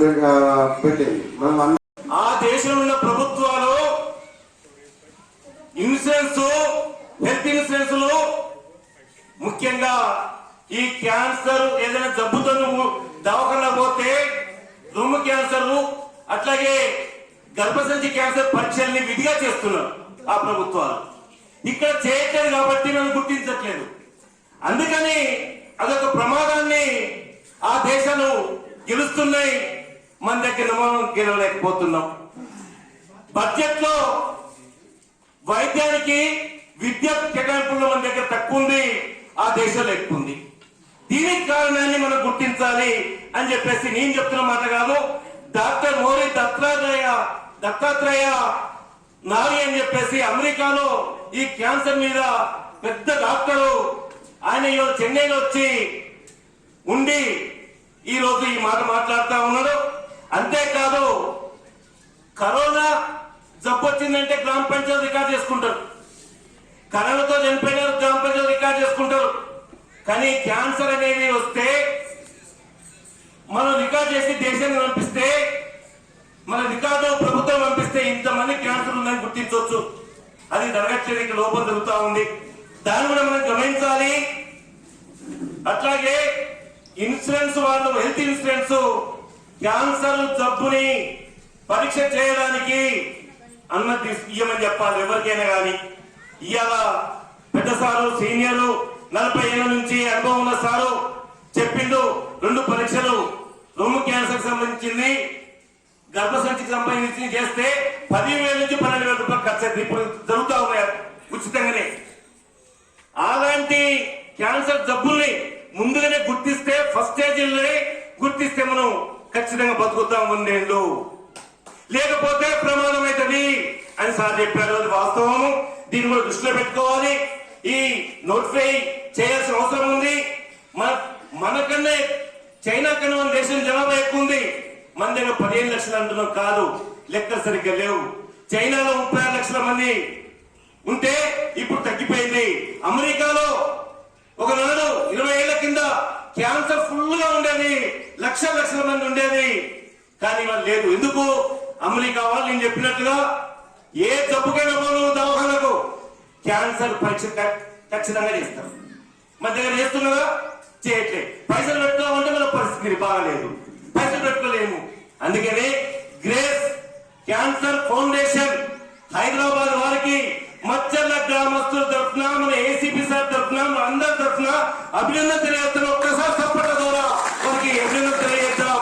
పెట్టేది. మనం ఆ దేశంలో ఉన్న ప్రభుత్వాలు ఇన్సూరెన్స్, హెల్త్ ఇన్సూరెన్స్ లో ముఖ్యంగా ఈ క్యాన్సర్ ఏదైనా జబ్బుతో నువ్వు దవాఖానా పోతే రొమ్ము క్యాన్సర్ అట్లాగే గర్భసంచి క్యాన్సర్ పరీక్షల్ని విధిగా చేస్తున్నారు ఆ ప్రభుత్వాలు. ఇక్కడ చేయట్లేదు కాబట్టి మనం గుర్తించట్లేదు. అందుకని అదొక ప్రమాదాన్ని ఆ దేశాలు గెలుస్తున్నాయి, మన దగ్గర మనం గెలవలేకపోతున్నాం. బడ్జెట్ లో వైద్యానికి విద్యా కేటాయింపుల్లో మన దగ్గర తక్కువ ఉంది, ఆ దేశంలో ఎక్కువ ఉంది. దీనికి కారణాన్ని మనం గుర్తించాలి అని చెప్పేసి నేను చెప్తున్న మాట కాదు, డాక్టర్ మోరీ దత్తాత్రేయ నారి అని చెప్పేసి అమెరికాలో ఈ క్యాన్సర్ మీద పెద్ద డాక్టరు, ఆయన చెన్నైలో వచ్చి ఉండి ఈ రోజు ఈ మాట మాట్లాడుతూ ఉన్నాడు. అంతేకాదు కరోనా జబ్బు వచ్చిందంటే గ్రామ పంచాయతీ రికార్డు చేసుకుంటారు, కరోనాతో చనిపోయిన గ్రామ పంచాయతీ రికార్డు చేసుకుంటారు. కానీ క్యాన్సర్ అనేది వస్తే మనం రికార్డు చేసి దేశాన్ని పంపిస్తే, మన రికార్డు ప్రభుత్వం పంపిస్తే ఇంతమంది క్యాన్సర్ ఉందని గుర్తించవచ్చు. అది జరగట్లేదు, ఇక్కడ లోపం జరుగుతూ ఉంది. దాన్ని కూడా మనం గమనించాలి. అట్లాగే ఇన్సూరెన్స్ వాళ్ళు, హెల్త్ ఇన్సూరెన్స్ క్యాన్సర్ జబ్బుని పరీక్ష చేయడానికి అన్నది ఇయ్యమని చెప్పాలి ఎవరికైనా కానీ. ఇవాళ పెద్ద సారు, సీనియర్ 40 ఏళ్ళ నుంచి అనుభవం ఉన్న సారు చెప్పిండు, 2 పరీక్షలు రొమ్ము క్యాన్సర్ సంబంధించింది, గర్భసంచికి సంబంధించి చేస్తే 10,000 నుంచి 12,000 రూపాయలు ఖర్చు అవుతుంది. ఇప్పుడు జరుగుతూ ఉన్నాయి ఉచితంగానే. అలాంటి క్యాన్సర్ జబ్బుల్ని ముందుగానే గుర్తిస్తే, ఫస్ట్ స్టేజ్లోనే గుర్తిస్తే మనం ఖచ్చితంగా బతుకుతాం 1 ఏళ్ళు. లేకపోతే ప్రమాదం అవుతుంది అని సార్ చెప్పారు. అది వాస్తవము. దీన్ని కూడా దృష్టిలో పెట్టుకోవాలి. ఈ నోటిఫై చేయాల్సిన అవసరం ఉంది. మనకన్నా చైనా కన్నా మన దేశం జనాభా ఎక్కువ ఉంది. మన దగ్గర 15 లక్షలు అంటున్నాం కాదు, లెక్కలు సరిగ్గా లేవు. చైనాలో 36 లక్షల మంది ఉంటే ఇప్పుడు తగ్గిపోయింది. అమెరికాలో ఒకనాడు 20 ఏళ్ల కింద క్యాన్సర్ ఫుల్ గా ఉండేది, లక్షల మంది ఉండేది. కానీ వాళ్ళు లేదు. ఎందుకు? అమెరికా వాళ్ళు నేను చెప్పినట్టుగా ఏ జబ్బుకైనా దవాఖానకు క్యాన్సర్ పరీక్ష ఖచ్చితంగా చేస్తారు. మన దగ్గర చేస్తున్నారా? చేయట్లేదు. పైసలు పెట్టుకోవాలంటే మన పరిస్థితి బాగాలేదు, పైసలు పెట్టుకోలేము. అందుకని గ్రేస్ క్యాన్సర్ ఫౌండేషన్ హైదరాబాద్ వారికి మచ్చర్ల గ్రామస్తుల తరఫున, మన ఏసీపీ సార్ తరఫున, మన అందరి తరఫున అభినందన తెలియజేస్తున్న. ఒక్కసారి సపోర్ట్ ద్వారా వారికి అభినందన తెలియజేద్దాం.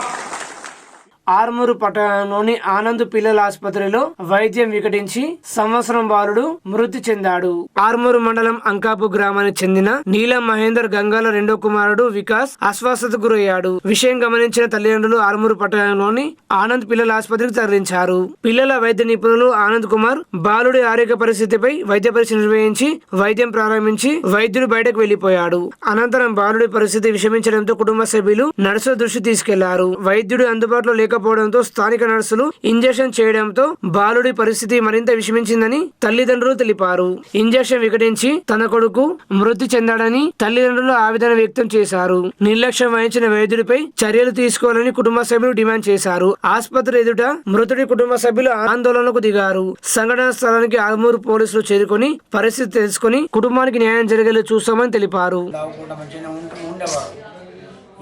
ఆర్మూరు పట్టణంలోని ఆనంద్ పిల్లల ఆసుపత్రిలో వైద్యం వికటించి సంవత్సరం బాలుడు మృతి చెందాడు. ఆర్మూరు మండలం అంకాపు గ్రామానికి చెందిన నీలం మహేందర్ గంగాల 2వ కుమారుడు వికాస్ అస్వస్థతకు గురయ్యాడు. విషయం గమనించిన తల్లిదండ్రులు ఆర్మూరు పట్టణంలోని ఆనంద్ పిల్లల ఆసుపత్రికి తరలించారు. పిల్లల వైద్య నిపుణులు ఆనంద్ కుమార్ బాలుడి ఆరోగ్య పరిస్థితిపై వైద్య పరీక్ష నిర్వహించి వైద్యం ప్రారంభించి వైద్యుడు బయటకు వెళ్లిపోయాడు. అనంతరం బాలుడి పరిస్థితి విషమించడంతో కుటుంబ సభ్యులు నర్సుల దృష్టి తీసుకెళ్లారు. వైద్యుడు అందుబాటులో లేక లేకపోవడంతో స్థానిక నర్సులు ఇంజెక్షన్ చేయడంతో బాలుడి పరిస్థితి మరింత విషమించిందని తల్లిదండ్రులు తెలిపారు. ఇంజెక్షన్ వికటించి తన కొడుకు మృతి చెందాడని తల్లిదండ్రులు ఆవేదన వ్యక్తం చేశారు. నిర్లక్ష్యం వహించిన వైద్యుడిపై చర్యలు తీసుకోవాలని కుటుంబ సభ్యులు డిమాండ్ చేశారు. ఆసుపత్రి ఎదుట మృతుడి కుటుంబ సభ్యులు ఆందోళనకు దిగారు. సంఘటన స్థలానికి ఆగమూరు పోలీసులు చేరుకొని పరిస్థితి తెలుసుకుని కుటుంబానికి న్యాయం జరిగేలా చూస్తామని తెలిపారు.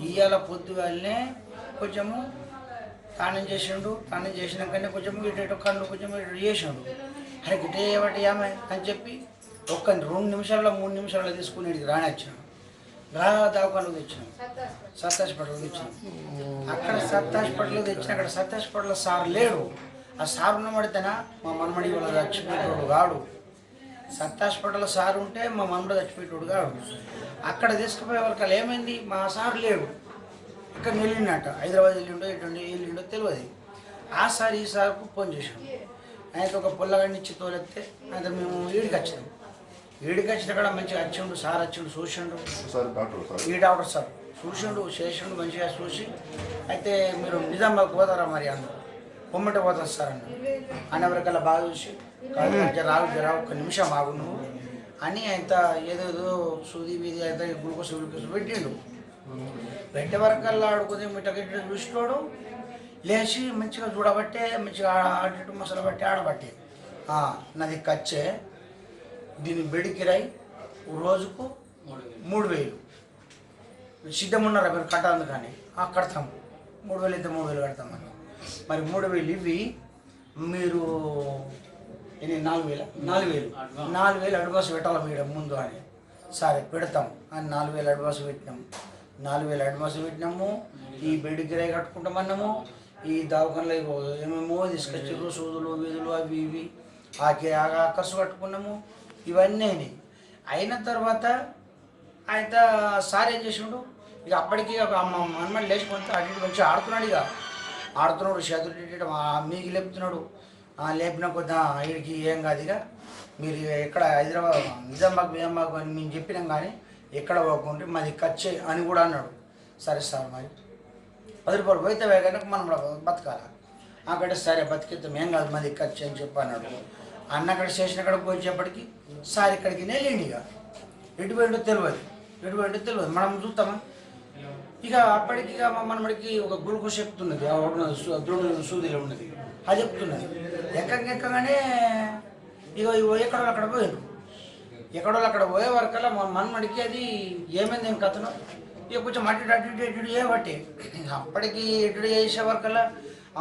ఇవాళ పొద్దుగానే కొంచెము స్నానం చేసిండు. స్నానం చేసినాకనే కొంచెం ఇటు కళ్ళు కొంచెం ఇటు చేసిండు. అరే గిటే ఏమంటే ఏమే అని చెప్పి 2 నిమిషాల్లో 3 నిమిషాల్లో తీసుకుని ఇక్కడికి రానిచ్చాను. దవాఖానకు తెచ్చినాం, సత్ హాస్పిటల్కి తెచ్చినాం. అక్కడ సత్ హాస్పిటల్కి తెచ్చిన అక్కడ సత్ హాస్పిటల్లో సార్ లేడు. ఆ సార్ ఉన్నమడితేనా మా మనమడి వాళ్ళ చచ్చిపోయేటోడు కాడు. సత్ హాస్పిటల్లో సార్ ఉంటే మా మనమడు చచ్చిపోయేటోడు కాడు. అక్కడ తీసుకుపోయే వాళ్ళకి ఏమైంది, మా సార్ లేడు. ఇక్కడ వెళ్ళిండట, హైదరాబాద్ వెళ్ళిండో వెళ్ళిండో తెలియదు. ఆ సార్ ఈ సార్కు ఫోన్ చేసాం. ఆయనతో ఒక పొల్లగాడిని ఇచ్చి తోలెత్తే అయితే మేము ఈడికి వచ్చినాం. ఈడికి వచ్చిన కూడా మంచిగా వచ్చిండు. సార్ వచ్చిండు, చూసిండు. ఈ డాక్టర్ సార్ చూసిండు, చేసిండు, మంచిగా చూసి అయితే మీరు నిజామాబాద్ పోతారా మరి అన్నారు. పొమ్మట పోతారు సార్ అన్న. అన్నవరకల్లా బాగా చూసి జరా 1 నిమిషం ఆగు నువ్వు అని ఆయన ఏదేదో సూది వీధి అయితే గ్లూకోజ్ పెట్టిండు. పెట్టే వరకల్లా ఆడుకుని మిట్టగిట్ట చూసినోడు లేచి మంచిగా చూడబట్టే మంచిగా అటు మసాలా బట్టి ఆడబట్టే నాది కచ్చే దీని బెడ్ కిరాయి రోజుకు 3000 సిద్ధమున్నారా మీరు కట్టాలి కానీ కడతాం. 3000 అయితే 3000 కడతామని. మరి 3000 ఇవి మీరు 4000 అడ్వాన్స్ పెట్టాలి మేడం ముందు అని. సరే పెడతాం అని 4000 అడ్వాన్స్ పెట్టినాము. 4000 అడ్వాన్స్ పెట్టినాము. ఈ బెడ్ కిరాయి కట్టుకుంటామన్నాము. ఈ దవాఖానలో ఏమేమో తీసుకొచ్చారు, సూదులు వీధులు అవి ఇవి ఆ ఖర్చు కట్టుకున్నాము. ఇవన్నీ అయిన తర్వాత ఆయన సార్ ఏం చేసిండు, ఇక అప్పటికి మనమని లేచిపోతే అటు మంచిగా ఆడుతున్నాడు. ఇక ఆడుతున్నాడు, చేతులు మీకు లేపుతున్నాడు. లేపిన కొద్ది వీడికి ఏం కాదు, ఇక మీరు ఎక్కడ హైదరాబాద్ నిజామాబాద్ అని మేము చెప్పినాం కానీ ఎక్కడ పోకుంటే మాది ఖర్చే అని కూడా అన్నాడు. సరే సార్ మరి 10 రూపాయలు పోతే కనుక మనం బతకాల. అక్కడ సరే బతికిద్దాం ఏం కాదు మాది ఖర్చు అని చెప్పి అన్నాడు. అన్న అక్కడ స్టేషన్ అక్కడికి పోయేప్పటికి సార్ ఇక్కడికి వెళ్ళండి. ఇక ఎటు పోయిండో తెలియదు, మనం చూస్తామా. ఇక అప్పటికి ఇక మనమడికి ఒక గ్లూకోజ్ చెప్తున్నది, ద్రోణులు సూదిలో ఉన్నది, అది చెప్తున్నది. ఎక్కగానే ఇక ఎక్కడో అక్కడ పోయిండు. ఎక్కడో అక్కడ పోయే వరకల్లా మనమడికి అది ఏమైంది ఏం కథను. ఇక కొంచెం అటు చేయబట్టి అప్పటికి ఎటు చేసే వరకల్లా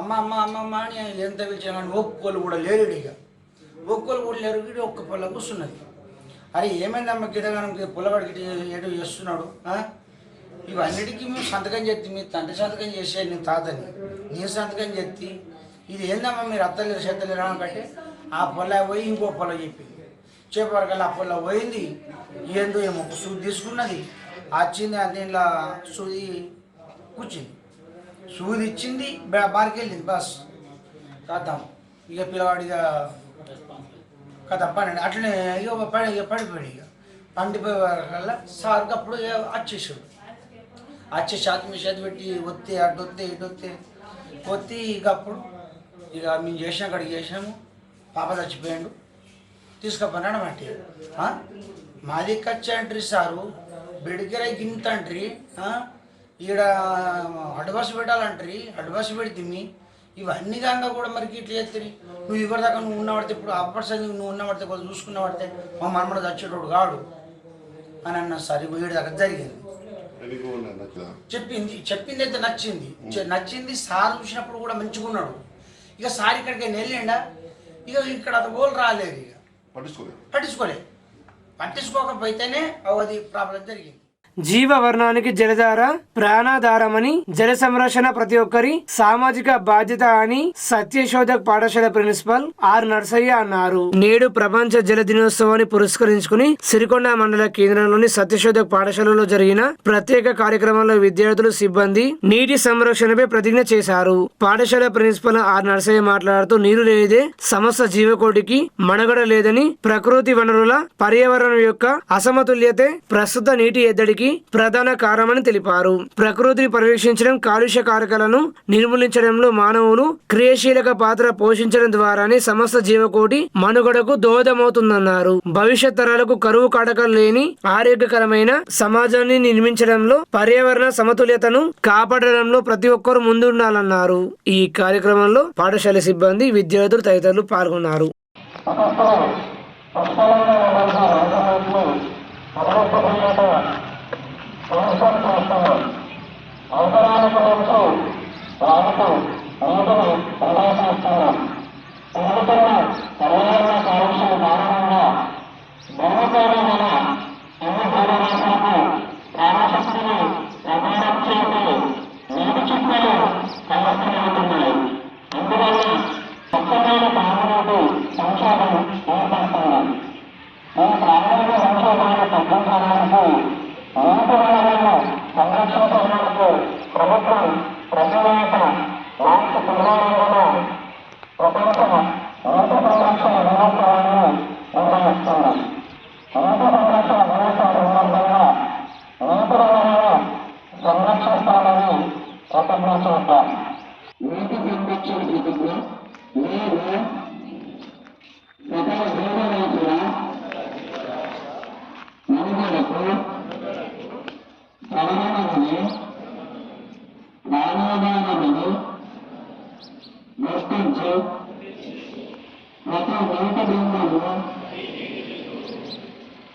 అమ్మ అని ఎంత పిలిచా కానీ ఒక్కోళ్ళు కూడా లేరు. ఇక ఒక్కోళ్ళు కూడా లేరు. వీడు ఒక్క పొల్ల కూర్చున్నది. అరే ఏమైందమ్మ గిడగానం పొల్లవాడికి ఎటు చేస్తున్నాడు. ఇవన్నిటికీ మేము సంతకం చేస్తే మీ తండ్రి సంతకం చేసే నేను తాతని నీ సంతకం చేస్తే ఇది ఏందమ్మా మీరు అత్తలేరు చేతలేరు అంటే ఆ పొల్ల పోయి ఇంకో పొల్ల చెప్పింది. చెప్పవరకల్లా ఆ పొల్ల పోయింది. ఏందో ఏమో సూది తీసుకున్నది, వచ్చింది దీనిలో సూది కూర్చుంది, సూది ఇచ్చింది, బారికి వెళ్ళింది. బస్ కథం. ఇక పిల్లవాడిగా కథం పని అట్లనే ఇక పడిపోయాడు. ఇక పండిపోయే వరకల్లా సార్కి అప్పుడు వచ్చేసాడు. వచ్చేసి ఆత్మీయ చేతి పెట్టి ఒత్తి అడ్డొత్తే ఇటొత్తే ఒత్తి ఇక అప్పుడు ఇక మేము చేసినా అక్కడికి చేసినాము. పాప చచ్చిపోయాడు, తీసుకుపోయినాడు మట్టి. మాది ఖర్చు అంటారు సారు, బెడికిరాయి గింత అంటారు, ఈడ అడ్వాన్స్ పెట్టాలంటారు, అడ్వాన్స్ పెడితే ఇవన్నీ కాగా కూడా మరి ఇట్లా చేస్తుంది. నువ్వు ఇవ్వదాకా నువ్వు ఉన్నవాడితే ఇప్పుడు అప్పటి నువ్వు ఉన్నవాడితే కూడా చూసుకున్న పడితే మా మనమడ చచ్చేటోడు కాడు అని అన్నా సార్. ఇప్పుడు వీడి దగ్గర జరిగింది. చెప్పింది అయితే నచ్చింది. సార్ చూసినప్పుడు కూడా మంచిగా ఉన్నాడు. ఇక సార్ ఇక్కడికి వెళ్ళిండా. ఇక ఇక్కడ అది ఓళ్ళు రాలేదు. ఇక పట్టించుకోకపోతేనే అది ప్రాబ్లం జరిగింది. జీవవర్ణానికి జలధార ప్రాణాధారమని, జల సంరక్షణ ప్రతి ఒక్కరి సామాజిక బాధ్యత అని సత్యశోధక్ పాఠశాల ప్రిన్సిపల్ ఆర్ నర్సయ్య అన్నారు. నేడు ప్రపంచ జల దినోత్సవాన్ని పురస్కరించుకుని సిరికొండ మండల కేంద్రంలోని సత్యశోధక్ పాఠశాలలో జరిగిన ప్రత్యేక కార్యక్రమంలో విద్యార్థులు, సిబ్బంది నీటి సంరక్షణపై ప్రతిజ్ఞ చేశారు. పాఠశాల ప్రిన్సిపల్ ఆర్ నర్సయ్య మాట్లాడుతూ నీరు లేదే సమస్త జీవకోటికి మనుగడ లేదని, ప్రకృతి వనరుల పర్యావరణం యొక్క అసమతుల్యతే ప్రస్తుత నీటి ఎద్దడికి పెరగడానికి ప్రధాన కారణమని తెలిపారు. ప్రకృతిని పరిరక్షించడం, కాలుష్య కారకాలను నిర్మూలించడంలో మానవులు క్రియాశీలక పాత్ర పోషించడం ద్వారానే సమస్త జీవకోటి మనుగడకు దోహదమవుతుందన్నారు. భవిష్యత్ తరాలకు కరువు కాటకాలు లేని ఆరోగ్యకరమైన సమాజాన్ని నిర్మించడంలో, పర్యావరణ సమతుల్యతను కాపాడడంలో ప్రతి ఒక్కరూ ముందుండాలన్నారు. ఈ కార్యక్రమంలో పాఠశాల సిబ్బంది, విద్యార్థులు తదితరులు పాల్గొన్నారు.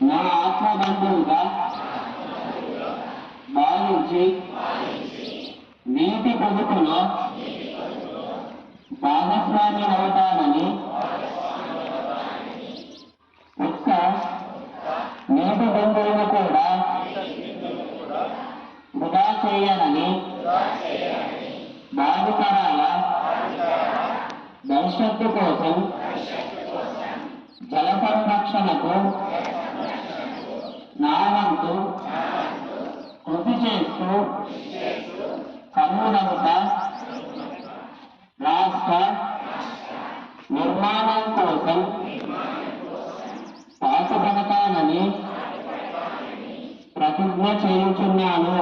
నా ఆత్మబంధువుగా భావించి నీటి పొదుపులో భాగస్వామి అవుతానని, ఒక్క నీటి బిందువును కూడా వృధా చేయనని, భావితరాల భవిష్యత్తు కోసం జల సంరక్షణకు నా వంతు కృషి చేస్తూ కన్నునవుతా రాష్ట్ర నిర్మాణం కోసం పాటుపడతానని ప్రతిజ్ఞ చేయుచున్నాను.